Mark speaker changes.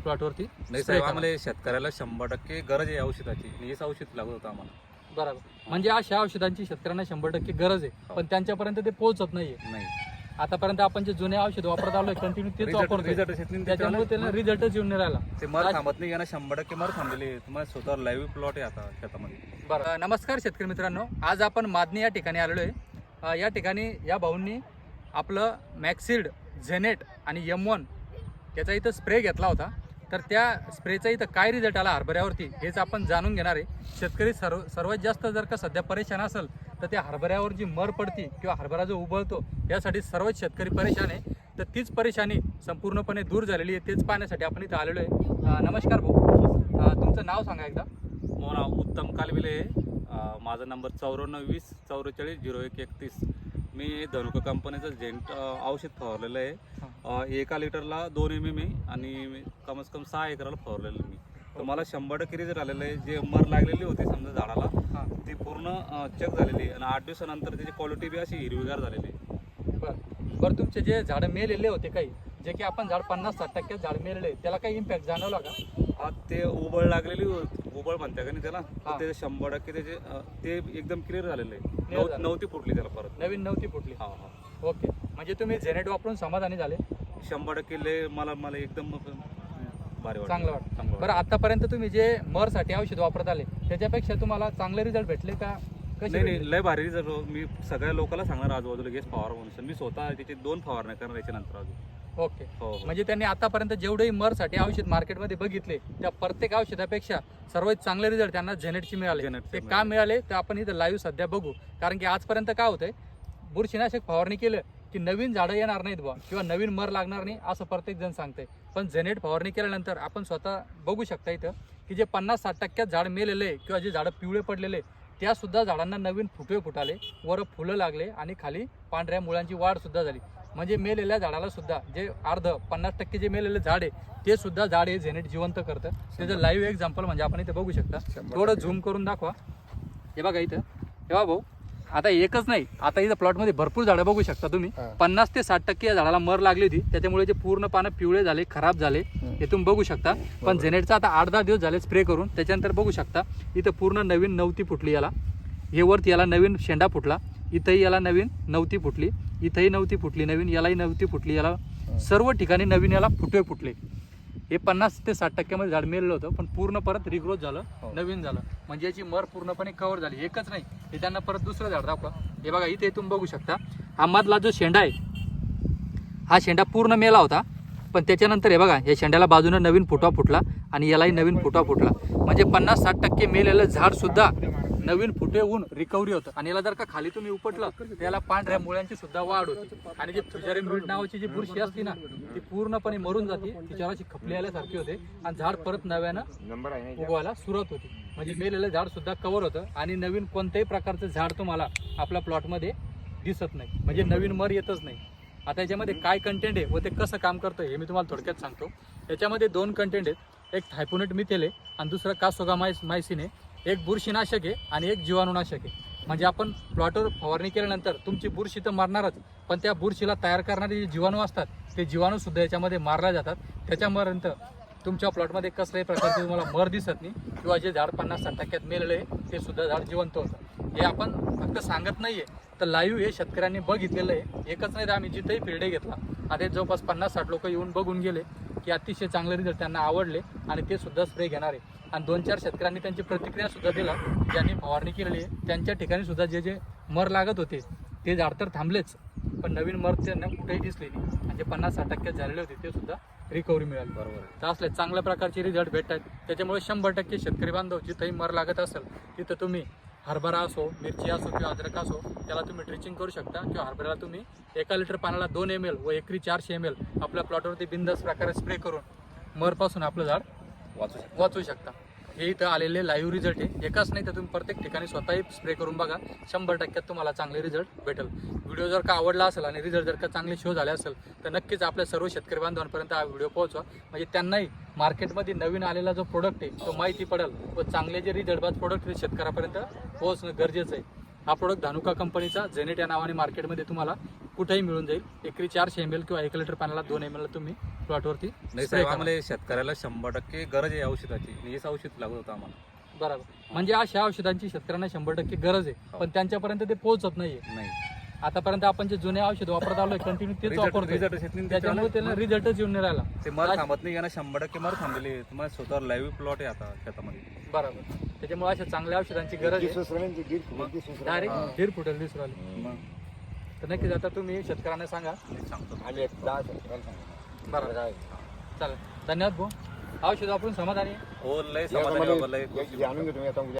Speaker 1: प्लॉटवरती
Speaker 2: नाही साहेब, आम्हाला शेतकऱ्याला 100% गरज आहे औषधाची. हेच औषध लागत होतं आम्हाला.
Speaker 1: बरोबर. म्हणजे अशा औषधांची शेतकऱ्यांना 100% गरज आहे, पण त्यांच्यापर्यंत ते पोहोचत नाहीये.
Speaker 2: नाही
Speaker 1: आतापर्यंत आपण जे जुने औषध वापरत आलोय कंटिन्यू तेच वापरतोय, त्याच्यामुळे त्याला रिझल्टच येऊन नाही राहिला.
Speaker 2: ते मर थांबत नाही ना, 100% मर थांबलेले. तुम्हाला स्वतः लाईव्ह प्लॉट आहे आता शेतामध्ये.
Speaker 1: बरं. नमस्कार शेतकरी मित्रांनो, आज आपण मादनी या ठिकाणी आलेलो आहे. या ठिकाणी या भाऊंनी आपलं मॅक्सिड, झेनेट आणि M1 याचा इथं स्प्रे घेतला होता. तर त्या स्प्रेचा इथं काय रिझल्ट आला हरभऱ्यावरती हेच आपण जाणून घेणार आहे. शेतकरी सर्वात जास्त जर का सध्या परेशान असेल तर त्या हरभऱ्यावर जी मर पडती किंवा हरभरा जो उबळतो यासाठी सर्वच शेतकरी परेशान आहे. तर तीच परेशानी संपूर्णपणे दूर झालेली आहे, तेच पाहण्यासाठी आपण इथं आलेलो आहे. नमस्कार भाऊ, तुमचं नाव सांगा एकदा.
Speaker 2: माझं नाव उत्तम कालविले. माझा नंबर 94 20 44 01 31. मी धनुका कंपनीचं झेंट औषध फवारलेलं आहे. 1 लिटरला 2 mm आणि कमीत कमी 6 एकराला फवारलेलं मी. तर मला 100% रिझल्ट आलेलं आहे. जे मर लागलेली होती समजा झाडाला ती पूर्ण चेक झालेली आहे आणि 8 दिवसानंतर त्याची क्वालिटी बी अशी हिरवीगार झालेली आहे.
Speaker 1: बरं, तुमचे जे झाडं मेलेले होते काही, जे की आपण झाड 50-60% झाड मेलेले, त्याला काही इम्पॅक्ट जाणवला का?
Speaker 2: ते उबळ लागलेली उबळ म्हणते का नाही त्याला, ते 100% त्याचे ते एकदम क्लिअर झालेलं आहे. नव्हती फुटली त्याला परत,
Speaker 1: नवीन नव्हती फुटली.
Speaker 2: हा.
Speaker 1: ओके, म्हणजे तुम्ही झेनेट वापरून समाधानी झाले.
Speaker 2: 100% मला एकदम भारी वाटलं,
Speaker 1: चांगलं वाटतं. बरं, आतापर्यंत तुम्ही जे मरसाठी औषध वापरत आले त्याच्यापेक्षा तुम्हाला चांगले रिझल्ट भेटले का?
Speaker 2: नाही, लय भारी रिझल्ट. मी सगळ्या लोकांना सांगणार आजूबाजूला गेस फवार म्हणून. मी स्वतः त्याचे 2 फवारण्या करणार याच्यानंतर अजून.
Speaker 1: ओके.
Speaker 2: हो.
Speaker 1: म्हणजे त्यांनी आतापर्यंत जेवढेही मरसाठी औषध मार्केटमध्ये बघितले त्या प्रत्येक औषधापेक्षा सर्वात चांगले रिझल्ट त्यांना झेनेटचे मिळाले. ते का मिळाले तर आपण इथं लाईव्ह सध्या बघू. कारण की आजपर्यंत काय होतंय, बुरशीनाशक फवारणी केलं की नवीन झाडं येणार नाहीत बा किंवा नवीन मर लागणार नाही असं प्रत्येक जण सांगतंय. पण झेनेट फवारणी केल्यानंतर आपण स्वतः बघू शकता इथं की जे 50-60% झाड मेलेले किंवा जे झाडं पिवळे पडलेले त्या सुद्धा झाडांना नवीन फुटवे फुटाले, वर फुलं लागले आणि खाली पांढऱ्या मुळांची वाढ सुद्धा झाली. म्हणजे मेलेल्या झाडाला सुद्धा जे 50% जे मेलेलं झाड आहे ते सुद्धा झाड हे झेनेट जिवंत करतं. त्याचं लाईव्ह एक्झाम्पल म्हणजे आपण इथे बघू शकता. थोडं झूम करून दाखवा. हे बघा इथं, हे भाऊ, आता एकच नाही, आता इथं प्लॉटमध्ये भरपूर झाडं बघू शकता तुम्ही. 50 ते 60% या झाडाला मर लागली होती, त्याच्यामुळे जे पूर्ण पानं पिवळे झाले, खराब झाले, हे तुम्ही बघू शकता. पण झेनेटचा आता 8-10 दिवस झाले स्प्रे करून, त्याच्यानंतर बघू शकता इथं पूर्ण नवीन नवती फुटली. याला हे वरती याला नवीन शेंडा फुटला, इथंही याला नवीन नवती फुटली, इथंही नवती फुटली नवीन, यालाही नवती फुटली, याला सर्व ठिकाणी नवीन याला फुटवे फुटले. हे 50 ते 60% मध्ये झाड मेलेलं होतं, पण पूर्ण परत रिग्रोथ झालं, नवीन झालं. म्हणजे याची मर पूर्णपणे कव्हर झाली. एकच नाही, हे त्यांना परत दुसरं झाड दाखवा. हे बघा इथे तुम्ही बघू शकता, हा मधला जो शेंडा आहे हा शेंडा पूर्ण मेला होता, पण त्याच्यानंतर हे बघा या शेंड्याला बाजूनं नवीन फुटवा फुटला आणि यालाही नवीन फुटवा फुटला. म्हणजे 50-60% मेलेलं झाड सुद्धा नवीन फुटे होऊन रिकव्हरी होतं. आणि याला जर का खाली तुम्ही उपटलं तर याला पांढऱ्या मुळ्यांची सुद्धा वाढ होती. आणि जी फ्युजरी मिल्ट नावाची जी बुरशी असते ना ती पूर्णपणे मरून जाते, तिच्यावर अशी खपली आल्यासारखी होते आणि झाड परत नव्यानं उगवायला सुरुवात होती. म्हणजे मेलेलं झाड सुद्धा कव्हर होतं आणि नवीन कोणत्याही प्रकारचं झाड तुम्हाला आपल्या प्लॉटमध्ये दिसत नाही, म्हणजे नवीन मर येतच नाही. आता याच्यामध्ये काय कंटेंट आहे व ते कसं काम करतं हे मी तुम्हाला थोडक्यात सांगतो. याच्यामध्ये 2 कंटेंट आहेत, एक थायपोनेट मिथेल आहे आणि दुसरं कासोगामायसिन आहे. एक बुरशीनाशक आहे आणि एक जीवाणूनाशक आहे. म्हणजे आपण प्लॉटवर फवारणी केल्यानंतर तुमची बुरशी तर मारणारच, पण त्या बुरशीला तयार करणारे जे जीवाणू असतात ते जीवाणू सुद्धा याच्यामध्ये मारले जातात. त्याच्यापर्यंत तुमच्या प्लॉटमध्ये कसल्याही प्रकारचे तुम्हाला मर दिसत नाही किंवा जे झाड 50-60% मेलेलं आहे ते सुद्धा झाड जिवंत होतं. हे आपण फक्त सांगत नाहीये, तर लाईव्ह हे शेतकऱ्यांनी बघितलेलं आहे. एकच नाही तर आम्ही जिथेही फिरडे घेतला आता जवळपास 50-60 लोक येऊन बघून गेले की अतिशय चांगले रिझल्ट त्यांना आवडले आणि ते सुद्धा स्प्रे घेणार आहे. आणि 2-4 शेतकऱ्यांनी त्यांची प्रतिक्रिया सुद्धा दिला, ज्यांनी फवारणी केलेली आहे त्यांच्या ठिकाणी सुद्धा जे मर लागत होते ते झाड तर थांबलेच, पण नवीन मर त्यांना कुठेही दिसले नाही. म्हणजे 50-60% झालेले होते ते सुद्धा रिकव्हरी मिळाली. बरोबर. तर असले चांगल्या प्रकारचे रिझल्ट भेटतात. त्याच्यामुळे 100% शेतकरी बांधव जिथंही मर लागत असेल तिथं तुम्ही हरभरा असो, मिरची असो किंवा अद्रक असो त्याला तुम्ही ड्रिचिंग करू शकता. किंवा हरभऱ्याला तुम्ही 1 लिटर पाण्याला 2 ml व एकरी 400 ml आपल्या प्लॉटवरती बिंदास प्रकारे स्प्रे करून मरपासून आपलं झाड वाचू शकता. हे इथं आलेले लाईव्ह रिझल्ट आहे. एकच नाही तर तुम्ही प्रत्येक ठिकाणी स्वतःही स्प्रे करून बघा, 100% तुम्हाला चांगले रिझल्ट भेटेल. व्हिडिओ जर का आवडला असेल आणि रिझल्ट जर का चांगले शो झाले असेल तर नक्कीच आपल्या सर्व शेतकरी बांधवांपर्यंत हा व्हिडिओ पोहोचवा. म्हणजे त्यांनाही मार्केटमध्ये नवीन आलेला जो प्रोडक्ट आहे तो माहिती पडेल व चांगले जे रिझल्टबाज प्रोडक्ट हे शेतकऱ्यापर्यंत पोहोचणं गरजेचं आहे. हा प्रोडक्ट धनुका कंपनीचा झेनेट या नावाने मार्केटमध्ये तुम्हाला कुठेही मिळून जाईल. एकरी 400 ml किंवा 1 लिटर पाण्याला 2 ml तुम्ही प्लॉटवरती
Speaker 2: नाही साहेब, आम्हाला शेतकऱ्याला 100% गरज आहे औषधाची. हेच औषध लागत होतं आम्हाला.
Speaker 1: बरोबर. म्हणजे अशा औषधांची शेतकऱ्यांना 100% गरज आहे, पण त्यांच्यापर्यंत ते पोहोचत नाहीये.
Speaker 2: नाही
Speaker 1: आतापर्यंत आपण जे जुने औषध वापरत आलोय कंटिन्यू तेच वापरतो,
Speaker 2: रिझल्ट येत नाही
Speaker 1: त्याच्यामुळे त्याला रिझल्टच येऊन नाही राहिला.
Speaker 2: ते मर थांबत नाही. यांना 100% मर थांबलेली आहे. तुम्हाला स्वतः लाईव्ह प्लॉट आहे आता शेतामध्ये.
Speaker 1: बरोबर. त्याच्यामुळे अशा चांगल्या औषधांची गरज आहे. डायरेक्ट 1.5 फुटाला दिसून राहिले. तर नक्कीच आता तुम्ही शेतकऱ्यांना सांगा.
Speaker 2: मी सांगतो.
Speaker 1: बरोबर. चालेल, धन्यवाद भाऊ. औषध वापरून समाधानी आहे?
Speaker 2: हो, लय समाधानी बाबा, लय.